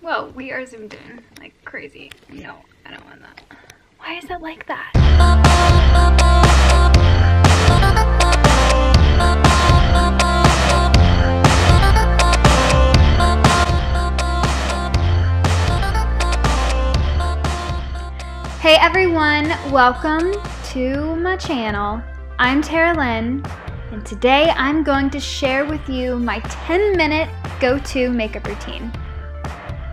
Whoa, we are zoomed in like crazy. No, I don't want that. Why is it like that? Hey everyone, welcome to my channel. I'm Taralynn, and today I'm going to share with you my 10-minute go-to makeup routine.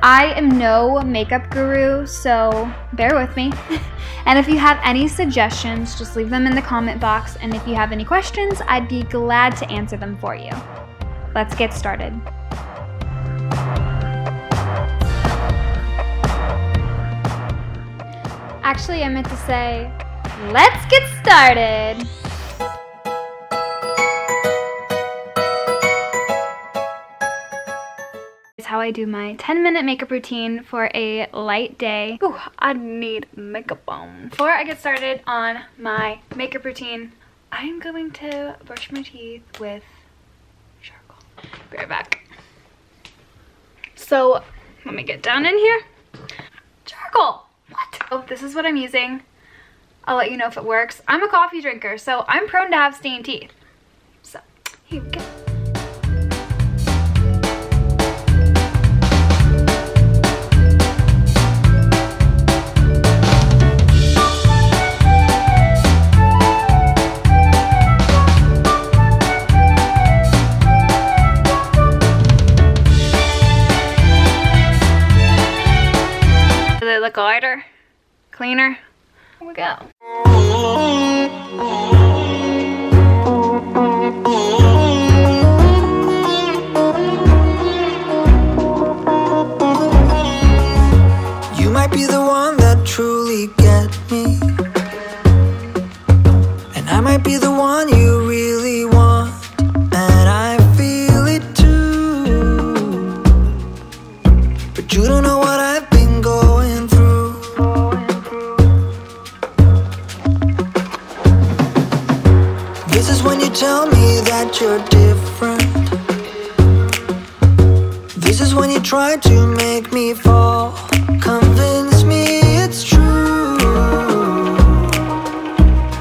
I am no makeup guru, so bear with me. And if you have any suggestions, just leave them in the comment box, and if you have any questions, I'd be glad to answer them for you. Let's get started. Actually, I meant to say, let's get started! This is how I do my 10-minute makeup routine for a light day. Ooh, I need makeup on. Before I get started on my makeup routine, I'm going to brush my teeth with charcoal. Be right back. So, let me get down in here. Charcoal! What? Oh, this is what I'm using. I'll let you know if it works. I'm a coffee drinker, so I'm prone to have stained teeth. So, here we go. Look lighter, cleaner. Here we go. You might be the one that truly gets me, and I might be the one you really want, and I feel it too, but you don't know what I've been going through. This is when you tell me that you're different. This is when you try to make me fall. Convince me it's true,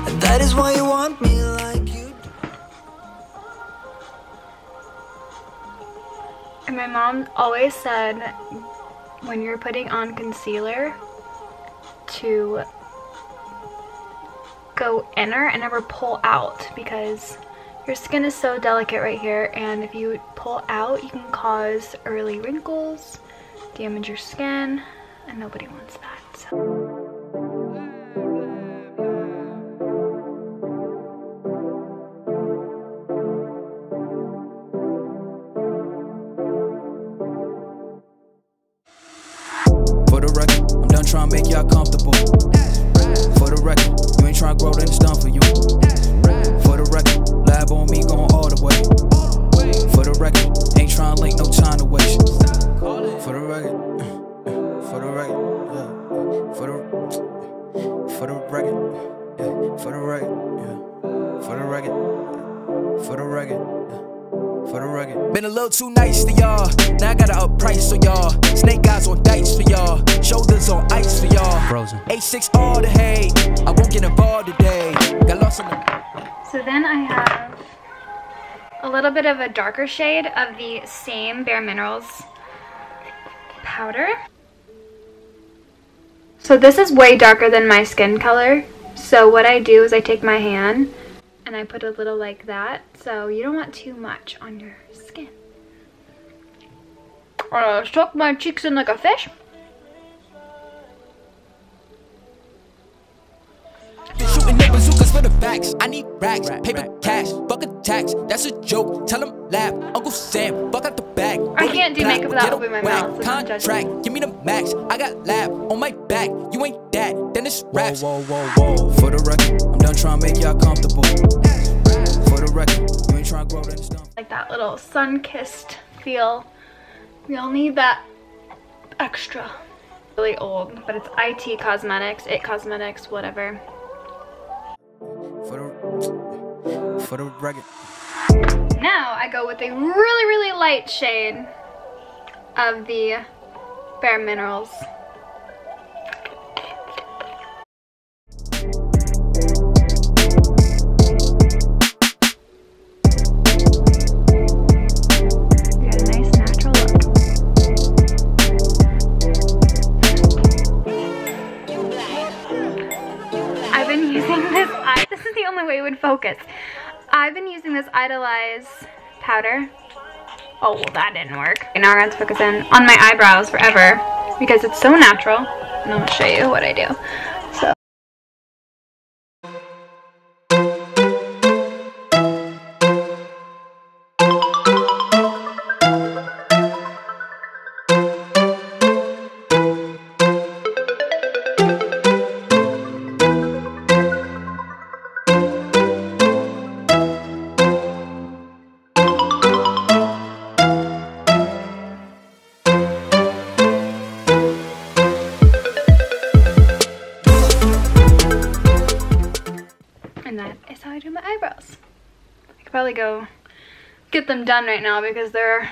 and that is why you want me like you do. And my mom always said when you're putting on concealer to go inner and never pull out, because your skin is so delicate right here, and if you pull out you can cause early wrinkles, damage your skin, and nobody wants that. So. For the record, I'm done trying to make y'all comfortable. For the record, you ain't trying to grow, then it's done for you. For the record, lab on me going all the way. For the record, ain't trying to link, no time to waste. For the record, for the record, yeah. For the record, yeah. For the record, yeah. For the record, for the record. For the record. Been a little too nice to y'all. Now I gotta up price on y'all. Snake eyes on dice for y'all. Shoulders on ice for y'all. Frozen. H6 all the hate. I won't get involved today. Got lost in the... So then I have a little bit of a darker shade of the same Bare Minerals powder. So this is way darker than my skin color. So what I do is I take my hand and I put a little like that, so you don't want too much on your skin. Suck my cheeks in like a fish. Been shooting at bazookas for the facts. I need racks, paper cash, buck a tax. That's a joke. Tell him laugh. Uncle Sam, fuck out the bag. I can't do makeup without opening my mouth. So contract, give me the max. I got lab on my back. You ain't that, then it's raps. Whoa, whoa, whoa, whoa. For the record, I'm done trying to make y'all comfortable. For the record, you ain't trying to grow, then it's done. Like that little sun-kissed feel. We all need that extra. Really old, but it's IT Cosmetics, It Cosmetics, whatever. For the record. Now I go with a really, really light shade of the Bare Minerals. Got a nice natural look. I've been using this, this is the only way it would focus. I've been using this Idolize powder. Oh, well that didn't work. Okay, now we're going to focus in on my eyebrows forever because it's so natural. And I'm going to show you what I do. So. And that is how I do my eyebrows. I could probably go get them done right now because they're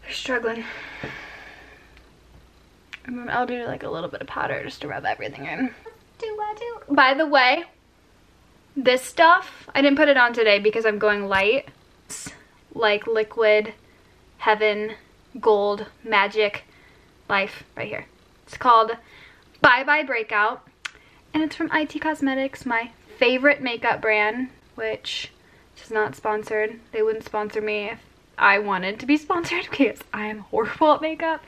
struggling. I'll do like a little bit of powder just to rub everything in. By the way, this stuff, I didn't put it on today because I'm going light. It's like Liquid Heaven Gold Magic Life right here. It's called Bye Bye Breakout. And it's from IT Cosmetics, my favorite makeup brand, which is not sponsored. They wouldn't sponsor me if I wanted to be sponsored because I am horrible at makeup.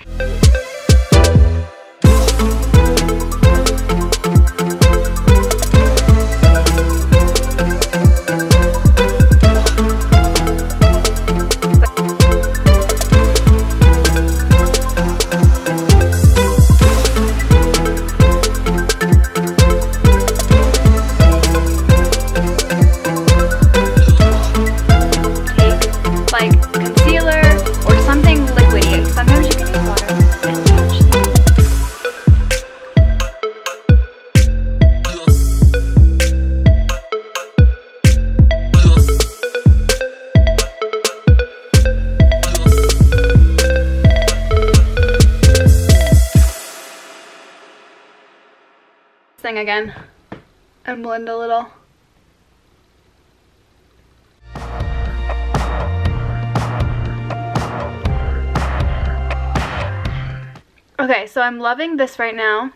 Thing again and blend a little. Okay, so I'm loving this right now.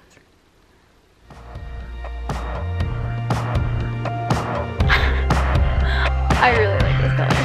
I really like this color.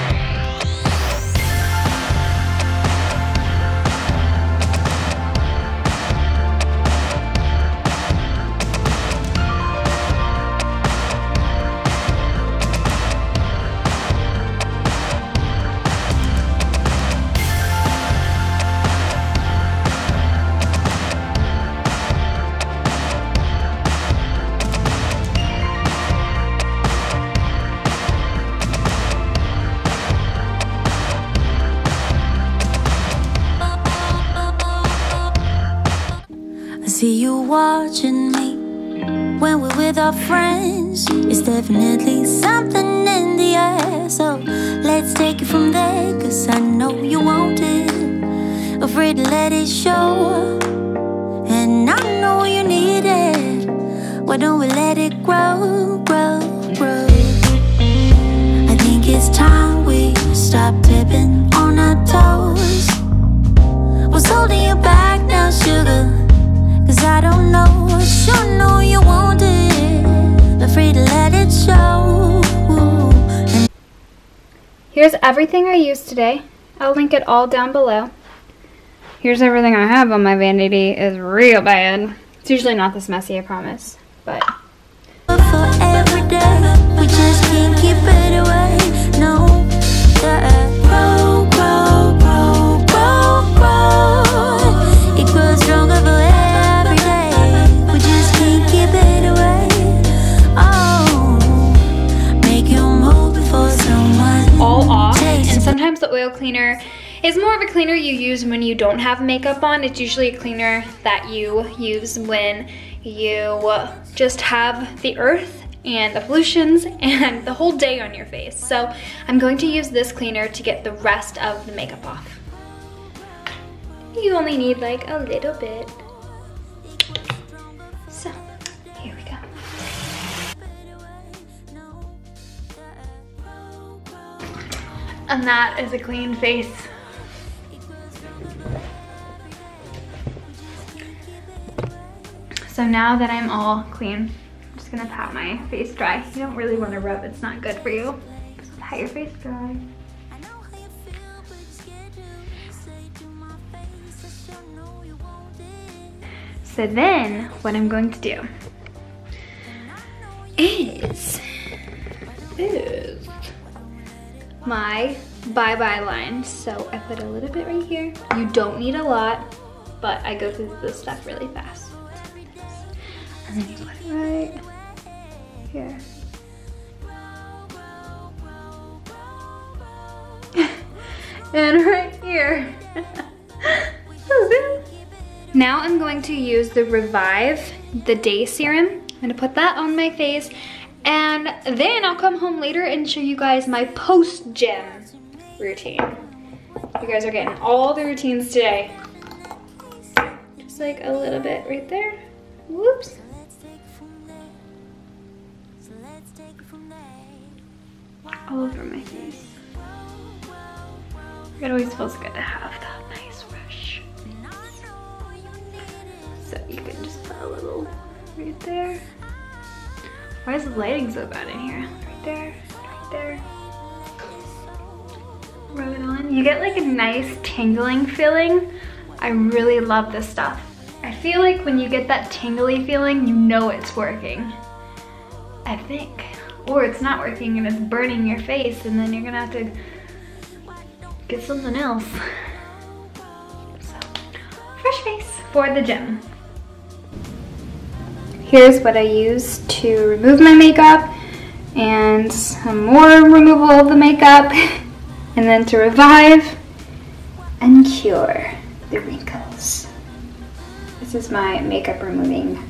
See you watching me when we're with our friends. It's definitely something in the air. So let's take it from there, 'cause I know you want it. Afraid to let it show, and I know you need it. Why don't we let it grow, grow, grow? I think it's time we stop tipping on our toes. What's holding you back now, sugar? 'Cause I don't know, sure know you want it. Afraid to let it show. Here's everything I used today. I'll link it all down below. Here's everything I have on my vanity. It's real bad. It's usually not this messy, I promise. But for every day, we just can't keep it away. No, grow, grow, grow, grow, grow. It grows stronger for every day. We just can't keep it away. Oh, make you move before someone all off. takes And sometimes the oil cleaner is more of a cleaner you use when you don't have makeup on. It's usually a cleaner that you use when you just have the earth and the pollutions and the whole day on your face. So I'm going to use this cleaner to get the rest of the makeup off. You only need like a little bit. So, here we go. And that is a clean face. So now that I'm all clean, I'm just gonna pat my face dry. You don't really want to rub, it's not good for you. Just pat your face dry. So then, what I'm going to do is my bye-bye line. So I put a little bit right here. You don't need a lot, but I go through this stuff really fast. And then you put it right here. And right here. Now I'm going to use the Revive the Day Serum. I'm gonna put that on my face, and then I'll come home later and show you guys my post-gym routine. You guys are getting all the routines today. Just like a little bit right there. Whoops. All over my face. It always feels good to have that nice brush. So you can just put a little right there. Why is the lighting so bad in here? Right there, right there. Rub it on. You get like a nice tingling feeling. I really love this stuff. I feel like when you get that tingly feeling, you know it's working. I think. Or it's not working and it's burning your face, and then you're gonna have to get something else. So, fresh face for the gym. Here's what I use to remove my makeup, and some more removal of the makeup, and then to revive and cure the wrinkles. This is my makeup removing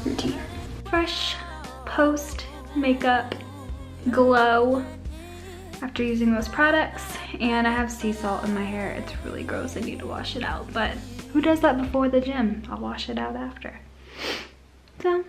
routine. Fresh post makeup glow after using those products, and I have sea salt in my hair. It's really gross, I need to wash it out, but who does that before the gym? I'll wash it out after. So